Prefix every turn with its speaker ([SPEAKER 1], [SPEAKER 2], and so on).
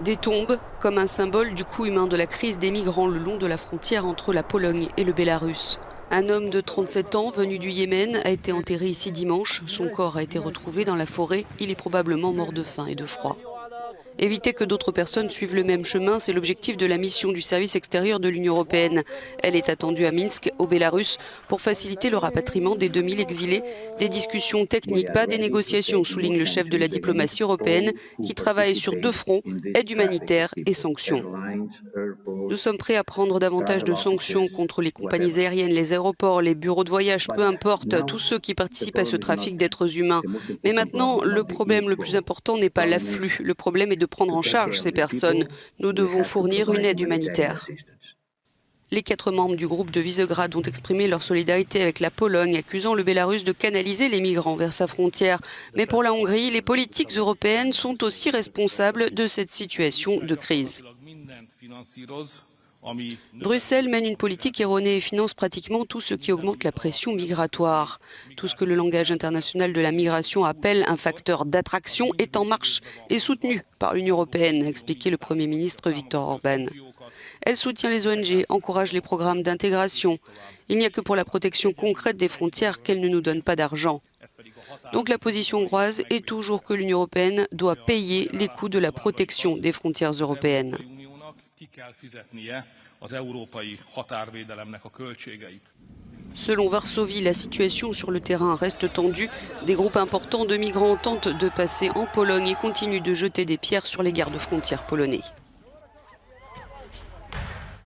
[SPEAKER 1] Des tombes, comme un symbole du coût humain de la crise des migrants le long de la frontière entre la Pologne et le Bélarus. Un homme de 37 ans venu du Yémen a été enterré ici dimanche. Son corps a été retrouvé dans la forêt. Il est probablement mort de faim et de froid. Éviter que d'autres personnes suivent le même chemin, c'est l'objectif de la mission du service extérieur de l'Union européenne. Elle est attendue à Minsk, au Bélarus, pour faciliter le rapatriement des 2000 exilés. Des discussions techniques, pas des négociations, souligne le chef de la diplomatie européenne, qui travaille sur deux fronts, aide humanitaire et sanctions. Nous sommes prêts à prendre davantage de sanctions contre les compagnies aériennes, les aéroports, les bureaux de voyage, peu importe, tous ceux qui participent à ce trafic d'êtres humains. Mais maintenant, le problème le plus important n'est pas l'afflux. Le problème est de prendre en charge ces personnes. Nous devons fournir une aide humanitaire. Les 4 membres du groupe de Visegrad ont exprimé leur solidarité avec la Pologne, accusant le Bélarus de canaliser les migrants vers sa frontière. Mais pour la Hongrie, les politiques européennes sont aussi responsables de cette situation de crise. Bruxelles mène une politique erronée et finance pratiquement tout ce qui augmente la pression migratoire. Tout ce que le langage international de la migration appelle un facteur d'attraction est en marche et soutenu par l'Union européenne, a expliqué le Premier ministre Viktor Orban. Elle soutient les ONG, encourage les programmes d'intégration. Il n'y a que pour la protection concrète des frontières qu'elle ne nous donne pas d'argent. Donc la position hongroise est toujours que l'Union européenne doit payer les coûts de la protection des frontières européennes. Selon Varsovie, la situation sur le terrain reste tendue. Des groupes importants de migrants tentent de passer en Pologne et continuent de jeter des pierres sur les gardes-frontières polonais.